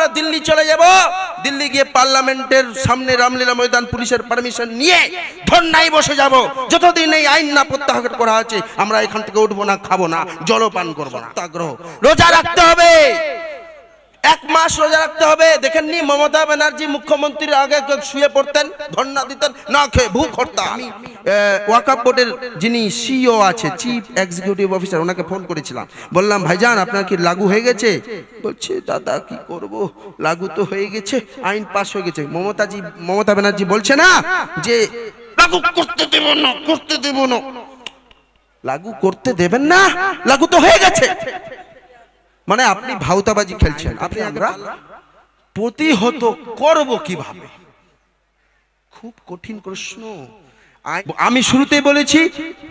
আমরা দিল্লি চলে যাব, দিল্লি গিয়ে পার্লামেন্টের সামনে রামলীলা ময়দান পুলিশের পারমিশন নিয়ে ধর্নায় বসে যাব। যতদিন এই আইন না প্রত্যাহার করা আছে আমরা এখান থেকে উঠবো না, খাবো না, জলপান করবো না। সত্যাগ্রহ রোজা রাখতে হবে, 1 মাস রোজা রাখতে হবে। দেখেননি মমতা ব্যানার্জি মুখ্যমন্ত্রীর আগে শুয়ে পড়তেন, ধর্ণা দিতেন, না খেয়ে ভুখ হরতাল। আমি ওয়াকফ বোর্ডের যিনি সিইও আছে, চিফ এক্সিকিউটিভ অফিসার, ওনাকে ফোন করেছিলাম, বললাম ভাইজান আপনার কি লাগু হয়ে গেছে? বলছে দাদা কি করব, লাগু তো হয়ে গেছে, আইন পাস হয়ে গেছে। মমতা ব্যানার্জি বলছে না যে লাগু করতে দেব না, করতে দেব না। লাগু করতে দেবেন না, লাগু তো হয়ে গেছে। মানে আপনি ভাউতাবাজি খেলছেন। আপনি আমরা প্রতিহত করব কিভাবে? খুব কঠিন প্রশ্ন। আমি শুরুতেই বলেছি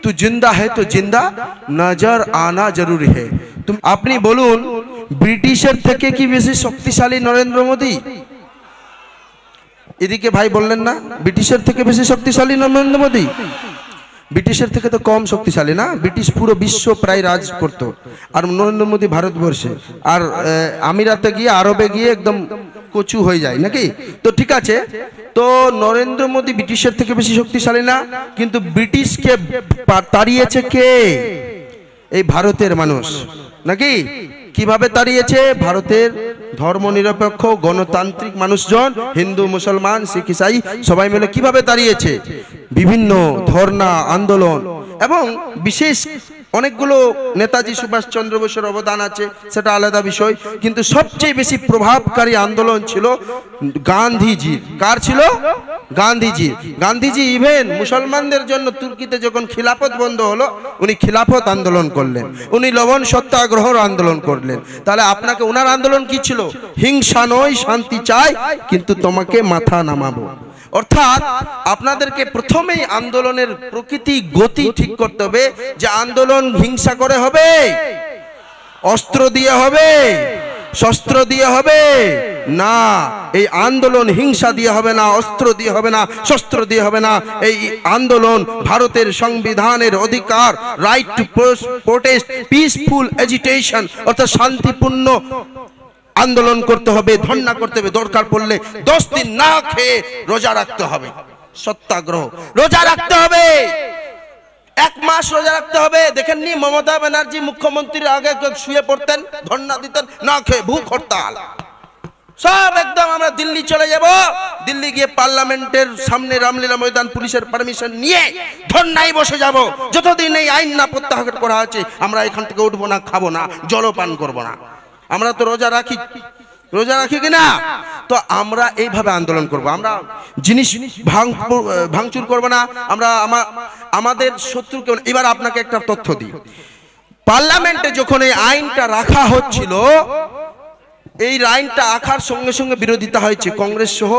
তু জিন্দা है तो जिंदा नजर आना जरूरी है। আপনি বলুন ব্রিটিশের থেকে কি বেশি শক্তিশালী নরেন্দ্র মোদী? এদিকে ভাই বললেন না ব্রিটিশের থেকে বেশি শক্তিশালী নরেন্দ্র মোদী? ব্রিটিশের থেকে তো কম শক্তিশালী না। ব্রিটিশ পুরো বিশ্ব প্রায় রাজ করত, আর নরেন্দ্র মোদী ভারতবর্ষে, আর আমিরাতে গিয়ে আরবে গিয়ে একদম কচু হয়ে যায় নাকি। তো ঠিক আছে, তো নরেন্দ্র মোদী ব্রিটিশের থেকে বেশি শক্তিশালী না, কিন্তু ব্রিটিশকে তাড়িয়েছে কে? এই ভারতের মানুষ নাকি। কিভাবে তাড়িয়েছে? ভারতের ধর্মনিরপেক্ষ গণতান্ত্রিক মানুষজন, হিন্দু মুসলমান শিখ ইসাই সবাই মিলে কিভাবে তাড়িয়েছে? বিভিন্ন ধর্ণা আন্দোলন, এবং বিশেষ অনেকগুলো নেতাজি সুভাষচন্দ্র বোসের অবদান আছে, সেটা আলাদা বিষয়। কিন্তু সবচেয়ে বেশি প্রভাবকারী আন্দোলন ছিল গান্ধীজির। কার ছিল? গান্ধীজি। গান্ধীজি ইভেন মুসলমানদের জন্য তুর্কিতে যখন খিলাফত বন্ধ হলো, উনি খিলাফত আন্দোলন করলেন, উনি লবণ সত্যাগ্রহর আন্দোলন করলেন। তাহলে আপনাকে ওনার আন্দোলন কি ছিল? হিংসা নয়, শান্তি চাই, কিন্তু তোমাকে মাথা নামাবো। অর্থাৎ আপনাদেরকে প্রথমেই আন্দোলনের প্রকৃতি গতি ঠিক করতে হবে, যে আন্দোলন হিংসা করে হবে, অস্ত্র দিয়ে হবে, শস্ত্র দিয়ে হবে না। এই আন্দোলন হিংসা দিয়ে হবে না, অস্ত্র দিয়ে হবে না, শস্ত্র দিয়ে হবে না। এই আন্দোলন ভারতের সংবিধানের অধিকার, right two protest, peaceful agitation, অর্থাৎ শান্তিপূর্ণ আন্দোলন করতে হবে, ধর্ণা করতে হবে, দরকার পড়লে 10 দিন না খেয়ে রোজা রাখতে হবে। সত্যাগ্রহ রোজা রাখতে হবে, 1 মাস রোজা রাখতে হবে। দেখেননি মমতা ব্যানার্জি মুখ্যমন্ত্রীর আগে শুয়ে পড়তেন, ধর্ণা দিতেন, না খেয়ে ভুখ হরতাল। সব একদম আমরা দিল্লি চলে যাব, দিল্লি গিয়ে পার্লামেন্টের সামনে রামলীলা ময়দান পুলিশের পারমিশন নিয়ে ধর্নায় বসে যাব। যতদিন এই আইন না প্রত্যাহার করা আছে আমরা এখান থেকে উঠবো না, খাবো না, জলপান করবো না। আমরা তো রোজা রাখি, রোজা রাখি কিনা? তো আমরা এইভাবে আন্দোলন করব। আমরা জিনিস ভাঙচুর করব না, আমরা আমাদের শত্রুকে। এবার আপনাকে একটা তথ্য দিই, পার্লামেন্টে যখন এই আইনটা রাখা হচ্ছিল, এই আইনটা আখার সঙ্গে সঙ্গে বিরোধিতা হয়েছে, কংগ্রেস সহ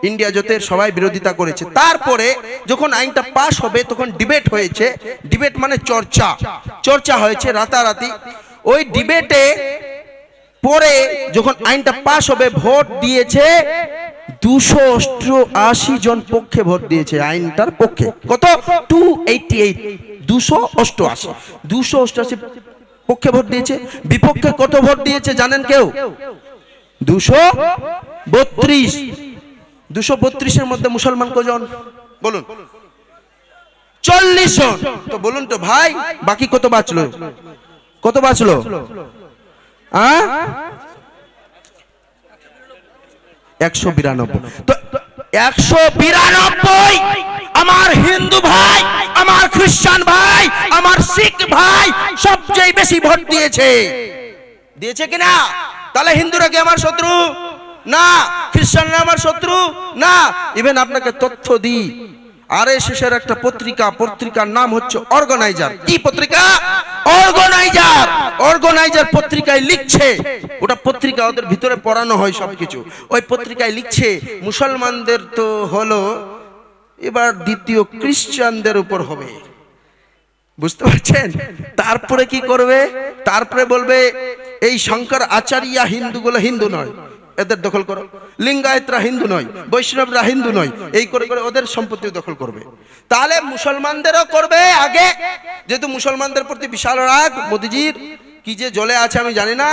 ইন্ডিয়া জোটের সবাই বিরোধিতা করেছে। তারপরে যখন আইনটা পাস হবে তখন ডিবেট হয়েছে, ডিবেট মানে চর্চা হয়েছে রাতারাতি। ওই ডিবেটে পরে যখন আইনটা পাস হবে, ভোট দিয়েছে 288 জন পক্ষে ভোট দিয়েছে আইনটার পক্ষে। কত? 288, 288 পক্ষে ভোট দিয়েছে। বিপক্ষে কত ভোট দিয়েছে জানেন কেউ? 232। 232 এর মধ্যে মুসলমান কজন বলুন? 40 জন। তো বলুন তো ভাই, বাকি কত বাঁচলো? কত বাঁচলো? 192। তো 192 আমার হিন্দু ভাই, আমার খ্রিস্টান ভাই, আমার শিখ ভাই সবচেয়ে বেশি ভোট দিয়েছে। দিয়েছে কিনা? তাহলে হিন্দুরা কি আমার শত্রু? না। খ্রিস্টানরা আমার শত্রু? না। ইভেন আপনাকে তথ্য দিই, আরএসএসের একটা পত্রিকার নাম হচ্ছে অর্গানাইজার। কি পত্রিকা? অর্গানাইজার। অর্গানাইজার পত্রিকায় লিখছে, ওটা পত্রিকা ওদের ভিতরে পড়ানো হয় সবকিছু। ওই পত্রিকায় লিখছে মুসলমানদের তো হলো, এবার দ্বিতীয় খ্রিস্টানদের উপর হবে। বুঝতে পারছেন? তারপরে কি করবে? তারপরে বলবে এই শঙ্কর আচার্য হিন্দুগুলো হিন্দু নয়, এদের দখল করো। লিঙ্গায়তরা হিন্দু নয়, বৈষ্ণবরা হিন্দু নয়, এই করে করে ওদের সম্পত্তি দখল করবে। তাহলে মুসলমানদেরও করবে আগে, যেহেতু মুসলমানদের প্রতি বিশাল রাগ মোদিজির, কি যে জ্বলে আছে আমি জানি না,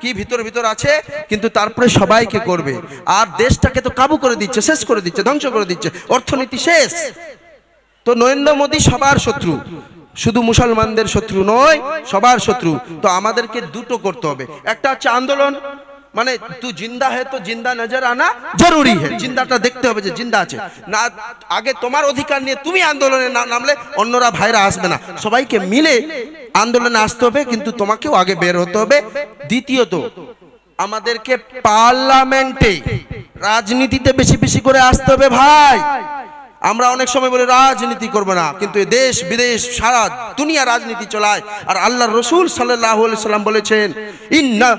কি ভিতর ভিতর আছে, কিন্তু তারপরে সবাইকে করবে। আর দেশটাকে তো কাবু করে দিচ্ছে, শেষ করে দিচ্ছে, ধ্বংস করে দিচ্ছে, অর্থনীতি শেষ। তো নরেন্দ্র মোদী সবার শত্রু, শুধু মুসলমানদের শত্রু নয়, সবার শত্রু। তো আমাদেরকে দুটো করতে হবে, একটা হচ্ছে আন্দোলন, মানে তু জিন্দা হে তো জিন্দা নজর আনা জরুরি হে, জিন্দাটা দেখতে হবে যে জিন্দা আছে না। আগে তোমার অধিকার নিয়ে তুমি আন্দোলনে নামলে অন্যরা ভাইরা আসবে না, সবাইকে মিলে আন্দোলনে আসতে হবে, কিন্তু তোমাকেও আগে বের হতে হবে। দ্বিতীয়ত আমাদেরকে পার্লামেন্টে রাজনীতিতে বেশি বেশি করে আসতে হবে ভাই। আমরা অনেক সময় বলি রাজনীতি করব না, কিন্তু দেশ বিদেশ সারা দুনিয়া রাজনীতি চলায়। আর আল্লাহর রাসূল সাল্লাল্লাহু আলাইহি সাল্লাম বলেছেন, ইন্না,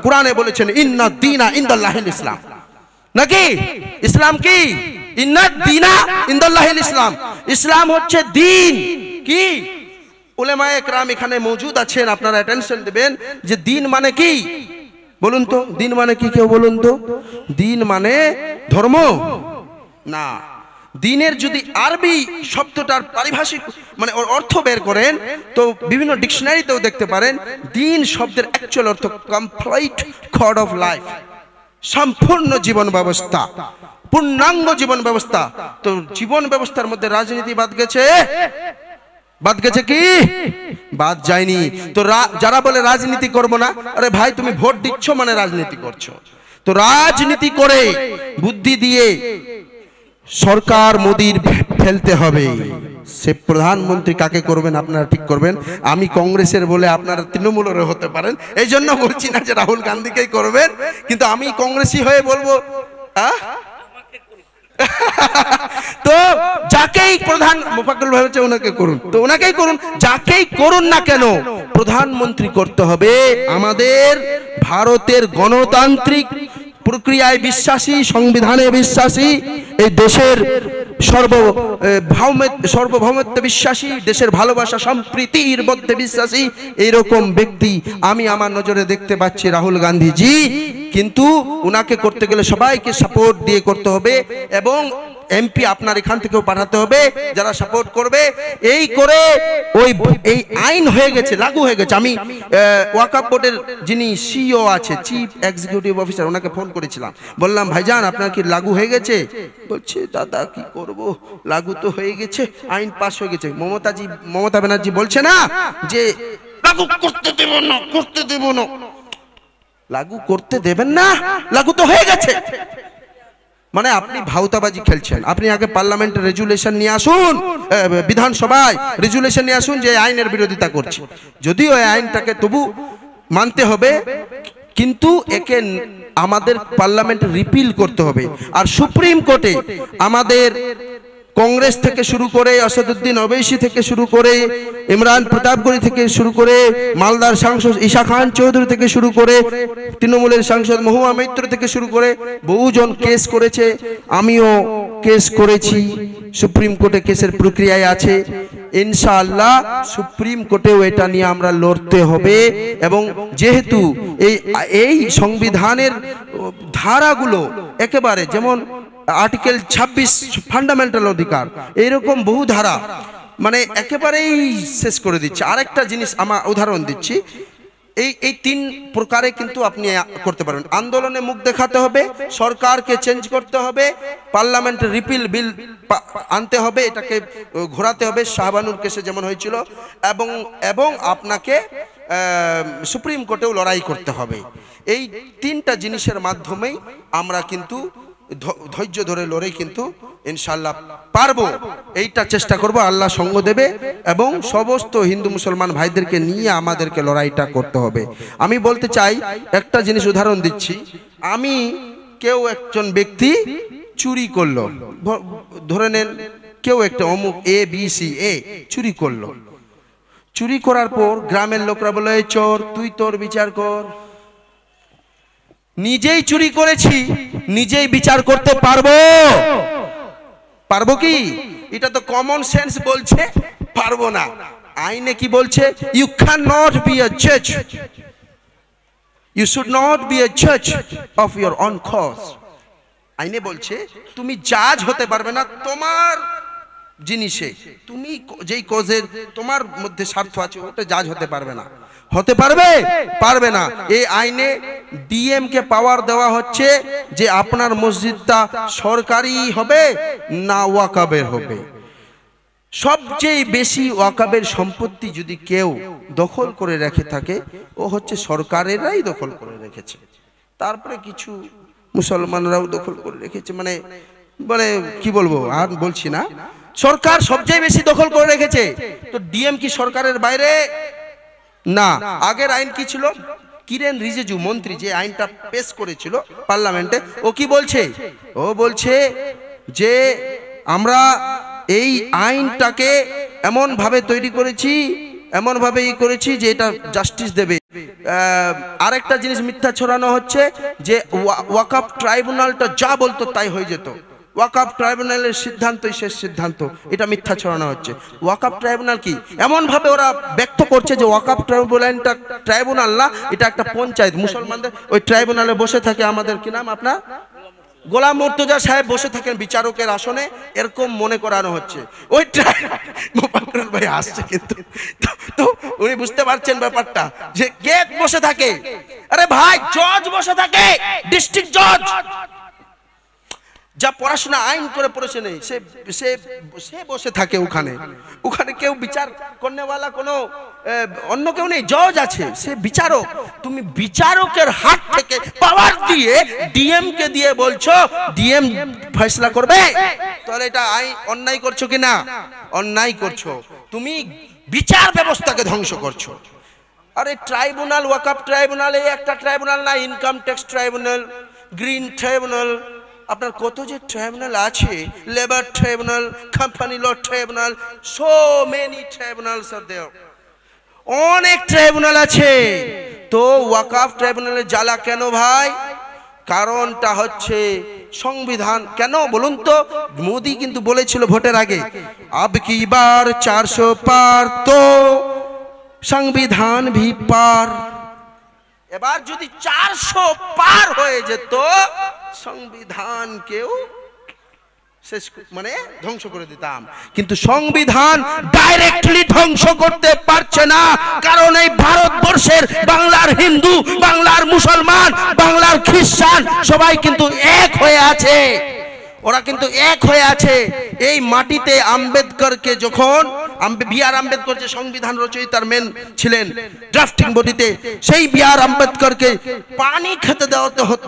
কোরআনে বলেছেন, ইন্না দীনা ইনদাল্লাহিল ইসলাম। নাকি ইসলাম কি? ইন্না দীনা ইনদাল্লাহিল ইসলাম। ইসলাম হচ্ছে দিন। কি উলামায়ে কেরাম এখানে মওজুদ আছেন, আপনারা অ্যাটেনশন দেবেন যে দিন মানে কি? বলুন তো দিন মানে কি? কেউ বলুন তো। দিন মানে ধর্ম না। দিনের যদি আরবি শব্দটার পারিভাষিক মানে অর্থ বের করেন তো বিভিন্ন ডিকশনারিতেও দেখতে পারেন, দিন শব্দের অ্যাকচুয়াল অর্থ কমপ্লিট কোড অফ লাইফ, সম্পূর্ণ জীবন ব্যবস্থা, পূর্ণাঙ্গ জীবন ব্যবস্থা। তো জীবন ব্যবস্থার মধ্যে রাজনীতি বাদ গেছে? বাদ গেছে কি? বাদ যায়নি। তো যারা বলে রাজনীতি করব না, আরে ভাই তুমি ভোট দিচ্ছ মানে রাজনীতি করছো। তো রাজনীতি করে বুদ্ধি দিয়ে সরকার মোদির ফেলতে হবে। সে প্রধানমন্ত্রী কাকে করবেন আপনারা ঠিক করবেন। আমি কংগ্রেসের বলে আপনারা তৃণমূলের হতে পারেন, এই জন্য বলছি না যে রাহুল গান্ধীকেই করবেন, কিন্তু আমি কংগ্রেসি হয়ে বলবো তো যাকেই প্রধান মোফাজ্জল ভাই হচ্ছে ওনাকে করুন, তো ওনাকেই করুন। যাকেই করুন না কেন প্রধানমন্ত্রী করতে হবে আমাদের ভারতের গণতান্ত্রিক প্রক্রিয়ায় বিশ্বাসী, সংবিধানে বিশ্বাসী, এই দেশের সার্বভৌমত্বে বিশ্বাসী, দেশের ভালোবাসা সম্প্রীতির মধ্যে বিশ্বাসী এইরকম ব্যক্তি আমি আমার নজরে দেখতে পাচ্ছি রাহুল গান্ধীজি। কিন্তু উনাকে করতে গেলে সবাইকে সাপোর্ট দিয়ে করতে হবে, এবং এমপি আপনার এখান থেকেও পাঠাতে হবে যারা সাপোর্ট করবে। এই করে এই আইন হয়ে গেছে, লাগু হয়ে গেছে। আমি ওয়াকফ বোর্ডের যিনি সিইও আছে, চিফ এক্সিকিউটিভ অফিসার, ওনাকে ফোন করেছিলাম, বললাম ভাইজান আপনার কি লাগু হয়ে গেছে? বলছে দাদা কি করব, লাগু তো হয়ে গেছে, আইন পাস হয়ে গেছে। মমতা ব্যানার্জি বলছে না যে লাগু করতে দেব না, করতে দেব না। লাগু করতে দেবেন না, লাগু তো হয়ে গেছে। মানে আপনি ভাউতাবাজি খেলছেন। আপনি আগে পার্লামেন্টে রেজুলেশন নিয়ে আসুন, বিধানসভায় রেজুলেশন নিয়ে আসুন যে আইনের বিরোধিতা করছে। যদিও এই আইনটাকে তবু মানতে হবে, কিন্তু একে আমাদের পার্লামেন্টে রিপিল করতে হবে। আর সুপ্রিম কোর্টে আমাদের কংগ্রেস থেকে শুরু করে আসাদুদ্দিন ওবৈসি থেকে শুরু করে ইমরান প্রতাপগড়ি থেকে শুরু করে মালদার সাংসদ ঈশা খান চৌধুরী থেকে শুরু করে তৃণমূলের সাংসদ মহুয়া মৈত্র থেকে শুরু করে বহুজন কেস করেছে, আমিও কেস করেছি। সুপ্রিম কোর্টে কেসের প্রক্রিয়ায় আছে। ইনশাআল্লাহ সুপ্রিম কোর্টেও এটা নিয়ে আমরা লড়তে হবে। এবং যেহেতু এই সংবিধানের ধারাগুলো একেবারে যেমন আর্টিকেল 26 ফান্ডামেন্টাল অধিকার, এইরকম বহু ধারা মানে একেবারেই শেষ করে দিচ্ছে। আরেকটা জিনিস আমার উদাহরণ দিচ্ছি, এই তিন প্রকারে কিন্তু আপনি করতে পারবেন। আন্দোলনে মুখ দেখাতে হবে, সরকারকে চেঞ্জ করতে হবে, পার্লামেন্টে রিপিল বিল আনতে হবে, এটাকে ঘোরাতে হবে শাহবানুর কেসে যেমন হয়েছিল, এবং আপনাকে সুপ্রিম কোর্টেও লড়াই করতে হবে। এই তিনটা জিনিসের মাধ্যমেই আমরা কিন্তু ধৈর্য ধরে লড়ে কিন্তু ইনশাআল্লাহ পারবো। এইটা চেষ্টা করব, আল্লাহ সঙ্গ দেবে, এবং সমস্ত হিন্দু মুসলমান ভাইদেরকে নিয়ে আমাদেরকে লড়াইটা করতে হবে। আমি বলতে চাই একটা জিনিস উদাহরণ দিচ্ছি। আমি কেউ একজন ব্যক্তি চুরি করলো, ধরে নেন কেউ একটা অমুক ABC চুরি করলো। চুরি করার পর গ্রামের লোকরা বলে এই চোর, তুই তোর বিচার কর। নিজেই চুরি করেছি, নিজেই বিচার করতে পারবো? পারবো কি? এটা তো কমন সেন্স বলছে পারবো না। আইনে কি বলছে? You can not be a জাজ, you should not be a জাজ অফ ইয়োর অন কজ। আইনে বলছে তুমি জাজ হতে পারবে না তোমার জিনিসে, তুমি যেই কজের তোমার মধ্যে স্বার্থ আছে ওটা জাজ হতে পারবে না। হতে পারবে? পারবে না। এই আইনে ডিএম কে পাওয়ার দেওয়া হচ্ছে যে আপনার মসজিদটা সরকারি হবে না ওয়াকাবের হবে। সবচেয়ে বেশি ওয়াকাবের সম্পত্তি যদি কেউ দখল করে রেখে থাকে, ও হচ্ছে সরকারেরাই দখল করে রেখেছে। তারপরে কিছু মুসলমানরাও দখল করে রেখেছে, মানে মানে কি বলবো, আর বলছি না। সরকার সবচেয়ে বেশি দখল করে রেখেছে। তো ডিএম কি সরকারের বাইরে? না। আগের আইন কি ছিল? কিরেন রিজিজু মন্ত্রী যে আইনটা পেশ করেছিল পার্লামেন্টে, ও কি বলছে? ও বলছে যে আমরা এই আইনটাকে এমন ভাবে তৈরি করেছি, এমন ভাবে করেছি যে এটা জাস্টিস দেবে। আরেকটা জিনিস মিথ্যা ছড়ানো হচ্ছে যে ওয়াকাফ ট্রাইব্যুনালটা যা বলতো তাই হয়ে যেত। ওয়াকাফ ট্রাইব্যুনালের সিদ্ধান্তই শেষ সিদ্ধান্ত, এটা মিথ্যা ছড়ানো হচ্ছে। ওয়াকাফ ট্রাইব্যুনাল কি এমন ভাবে ওরা ব্যক্ত করছে যে ওয়াকাফ ট্রাইব্যুনালটা ট্রাইব্যুনাল না, এটা একটা পঞ্চায়েত। মুসলমানদের ওই ট্রাইব্যুনালে বসে থাকে আমাদের কি নাম আপনার গোলাম মুর্তজা সাহেব বসে থাকেন বিচারকের আসনে, এরকম মনে করানো হচ্ছে। ওই মোফাক্কুল ভাই আসছে কিন্তু, তো উনি বুঝতে পারছেন ব্যাপারটা যে কে বসে থাকে। আরে ভাই, জজ বসে থাকে, ডিস্ট্রিক্ট জজ যা পড়াশোনা আইন করে পড়েছে নেই, সে বসে থাকে ওখানে। ওখানে কেউ বিচার করনেওয়ালা কোনো অন্য কেউ নেই, জজ আছে, সে বিচারক। তুমি বিচারকের হাত থেকে পাওয়ার দিয়ে ডিএম কে দিয়ে বলছো ডিএম ফয়সালা করবে, তাহলে এটা আইন অন্যায় করছো কি না? অন্যায় করছো। তুমি বিচার ব্যবস্থাকে ধ্বংস করছো। আরে ট্রাইব্যুনাল, ওয়াকাফ ট্রাইব্যুনাল এই একটা ট্রাইব্যুনাল না, income tax tribunal, green tribunal, আপনার কত যে ট্রাইব্যুনাল আছে, labour tribunal, company law tribunal, so many tribunals are there, অনেক ট্রাইব্যুনাল আছে। তো ওয়াকাফ ট্রাইব্যুনালের জ্বালা কেন ভাই? কারণটা হচ্ছে সংবিধান। কেন বলুন তো? মোদি কিন্তু বলেছিল ভোটের আগে, আব কি বার 400 পার তো সংবিধান ভি পার। এবার যদি 400 পার হয়ে যেত, সংবিধানকেও শেষ মানে ধ্বংস করে দিতাম। কিন্তু সংবিধান ডাইরেক্টলি ধ্বংস করতে পারছে না, কারণ এই ভারতবর্ষের বাংলার হিন্দু, বাংলার মুসলমান, বাংলার খ্রিস্টান সবাই কিন্তু এক হয়ে আছে। ওরা কিন্তু এক হয়ে আছে। এই মাটিতে আম্বেদকরকে যখন বি.আর. আম্বেদকর যে সংবিধান রচয়িতার মেন ছিলেন ড্রাফটিং বডিতে, সেই বি.আর. আম্বেদকরকে পানি খেতে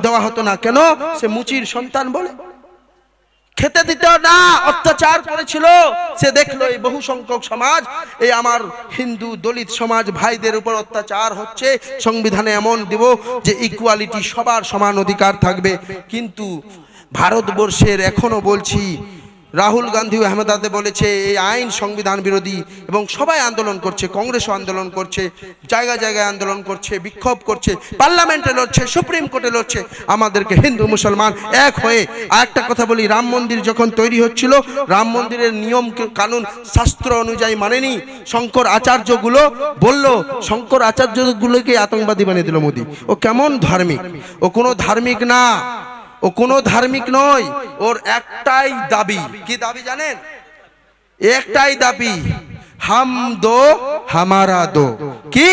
দেওয়া হতো না। কেন? সে মুচির সন্তান বলে খেতে দিত না, অত্যাচার করেছিল। সে দেখলো এই বহু সংখ্যক সমাজ, এই আমার হিন্দু দলিত সমাজ ভাইদের উপর অত্যাচার হচ্ছে, সংবিধানে এমন দিব যে ইকুয়ালিটি, সবার সমান অধিকার থাকবে। কিন্তু ভারতবর্ষের এখনো বলছি, রাহুল গান্ধী আহমেদাবাদে বলেছে এই আইন সংবিধান বিরোধী, এবং সবাই আন্দোলন করছে, কংগ্রেসও আন্দোলন করছে, জায়গায় জায়গায় আন্দোলন করছে, বিক্ষোভ করছে, পার্লামেন্টে লড়ছে, সুপ্রিম কোর্টে লড়ছে। আমাদেরকে হিন্দু মুসলমান এক হয়ে আরেকটা কথা বলি, রাম মন্দির যখন তৈরি হচ্ছিল, রাম মন্দিরের নিয়ম কানুন শাস্ত্র অনুযায়ী মানেনি। শঙ্কর আচার্যগুলো বলল, শঙ্কর আচার্যগুলোকে আতঙ্কবাদী বানিয়ে দিল মোদি। ও কেমন ধার্মিক? ও কোনো ধার্মিক না, ও কোনো ধার্মিক নয়। ওর একটাই দাবি, কি দাবি জানেন? একটাই দাবি, হাম দো হামারা দো। কি?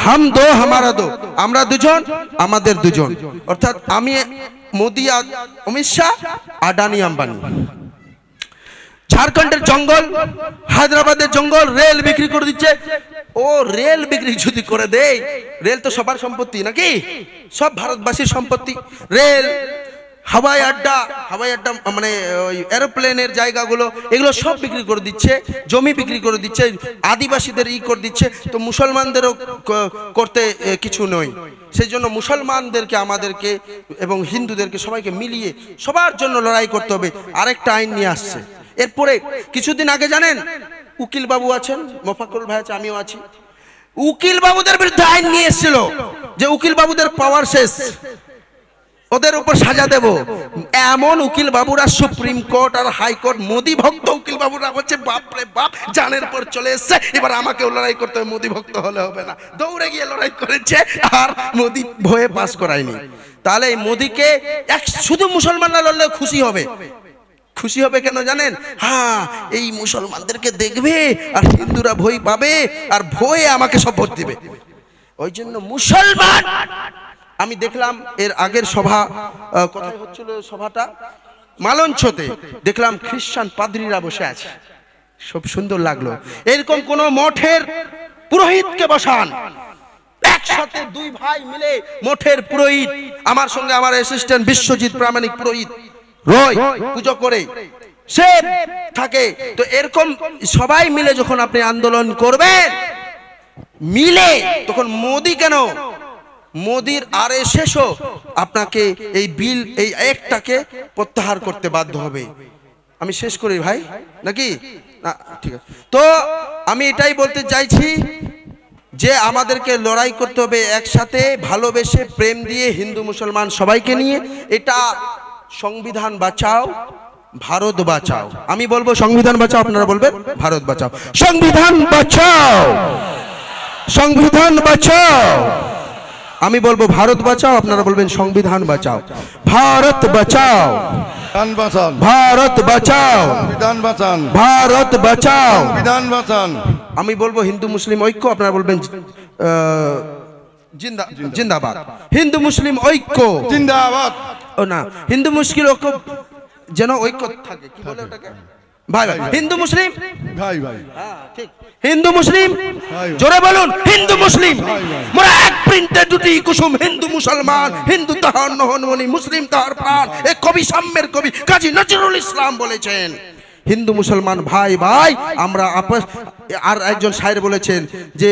হাম দো হামারা দো, আমরা দুজন আমাদের দুজন। অর্থাৎ আমি মোদি, অমিত শাহ, আদানি আম্বানি। ঝাড়খণ্ডের জঙ্গল, হায়দ্রাবাদের জঙ্গল, রেল বিক্রি করে দিচ্ছে। ও রেল বিক্রি যদি করে দেয়, রেল তো সবার সম্পত্তি নাকি? সব ভারতবাসীর সম্পত্তি। রেল, হাওয়াই আড্ডা মানে ওই এরোপ্লেনের জায়গাগুলো, এগুলো সব বিক্রি করে দিচ্ছে, জমি বিক্রি করে দিচ্ছে, আদিবাসীদের করে দিচ্ছে। তো মুসলমানদেরও করতে কিছু নয়। সেই জন্য মুসলমানদেরকে, আমাদেরকে এবং হিন্দুদেরকে সবাইকে মিলিয়ে সবার জন্য লড়াই করতে হবে। আরেকটা আইন নিয়ে আসছে। এরপরে কিছুদিন আগে জানেন, উকিল বাবু আছেন, মোফাক্কুল ভাই আছে, আমিও আছি, উকিল বাবুদের বিরুদ্ধে আইন নিয়ে এসেছিল যে উকিল বাবুদের পাওয়ার শেষ, ওদের উপর সাজা দেব। এমন উকিল বাবুরা সুপ্রিম কোর্ট আর হাইকোর্ট, মোদি ভক্ত উকিল বাবুরা বলছে বাপরে বাপ, জানের পর চলে এসছে, এবার আমাকেও লড়াই করতে হবে, মোদি ভক্ত হলে হবে না। দৌড়ে গিয়ে লড়াই করেছে, আর মোদি ভয়ে পাস করায়নি। তাহলে এই মোদিকে শুধু মুসলমানরা লড়লে খুশি হবে। খুশি হবে কেন জানেন? হ্যাঁ, এই মুসলমানদেরকে দেখবে আর হিন্দুরা ভয় পাবে, আর ভয়ে আমাকে সব ভোট দিবে। ওই জন্য মুসলমান, আমি দেখলাম এর আগের সভা, কোথায় হচ্ছিল সভাটা, মালঞ্চতে, দেখলাম খ্রিস্টান পাদ্রীরা বসে আছে, সব সুন্দর লাগলো। এরকম কোন মঠের পুরোহিতকে বসান, একসাথে দুই ভাই মিলে মঠের পুরোহিত, আমার সঙ্গে আমার অ্যাসিস্ট্যান্ট বিশ্বজিৎ প্রামাণিক পুরোহিত রয়, পুজো করে সে থাকে। তো এরকম সবাই মিলে যখন আপনি আন্দোলন করবেন মিলে, তখন মোদি কেন, মোদির আরএসএসও আপনাকে এই বিল, এই একটাকে প্রত্যাহার করতে বাধ্য হবে। আমি শেষ করি ভাই নাকি না? ঠিক আছে, তো আমি এটাই বলতে চাইছি যে আমাদেরকে লড়াই করতে হবে একসাথে, ভালোবেসে, প্রেম দিয়ে, হিন্দু মুসলমান সবাইকে নিয়ে। এটা সংবিধান বাঁচাও, ভারত বাঁচাও। আমি বলবো সংবিধান বাঁচাও, আপনারা বলবেন ভারত বাঁচাও। সংবিধান বাঁচাও, সংবিধান বাঁচাও। আমি বলবো ভারত বাঁচাও, আপনারা বলবেন সংবিধান বাঁচাও। ভারত বাঁচাও, ভারত বাঁচাও, ভারত বাঁচাও, বাঁচান। আমি বলবো হিন্দু মুসলিম ঐক্য, আপনারা বলবেন জিন্দাবাদ। হিন্দু মুসলিম ঐক্য জিন্দাবাদ। ও না, হিন্দু মুসলিম ঐক্য যেন ঐক্য থাকে, কি বলে ওটাকে ভাই ভাই, হিন্দু মুসলিম ভাই ভাই, হ্যাঁ ঠিক, হিন্দু মুসলিম জোরে বলুন, হিন্দু মুসলিম মোরা এক প্রিন্টে দুটি কুসুম, হিন্দু মুসলমান, হিন্দু তাহার নহনমণি, মুসলিম তাহার প্রাণ। এই কবি সাম্যের কবি কাজী নজরুল ইসলাম বলেছেন হিন্দু মুসলমান ভাই ভাই আমরা আপস। আর একজন শায়ের বলেছেন যে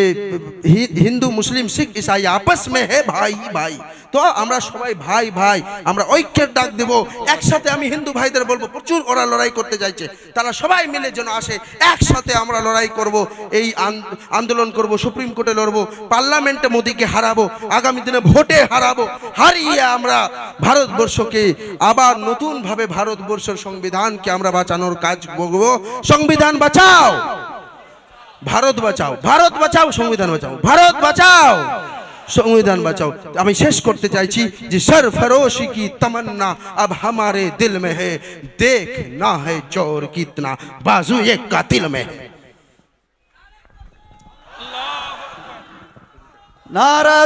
হিন্দু মুসলিম শিখ ইসাই আপস মে হে ভাই ভাই। তো আমরা সবাই ভাই ভাই, আমরা ঐক্যের ডাক দেব একসাথে। আমি হিন্দু ভাইদের বলবো, প্রচুর ওরা লড়াই করতে চাইছে, তারা সবাই মিলে যেন আসে, একসাথে আমরা লড়াই করব, এই আন্দোলন করব, সুপ্রিম কোর্টে লড়বো, পার্লামেন্টে মোদিকে হারাবো, আগামী দিনে ভোটে হারাবো, হারিয়ে আমরা ভারতবর্ষকে আবার নতুন ভাবে ভারতবর্ষের সংবিধানকে আমরা বাঁচানোর কাজ করব। সংবিধান বাঁচাও, ভারত বাঁচাও, ভারত বাঁচাও, সংবিধান বাঁচাও, ভারত বাঁচাও, संविधान बचाओ। আমি শেষ করতে চাইছি যে सरफरोशी की तमन्ना अब हमारे दिल में है, देखना है जोर कितना बाजू एक कातिल में है। नारा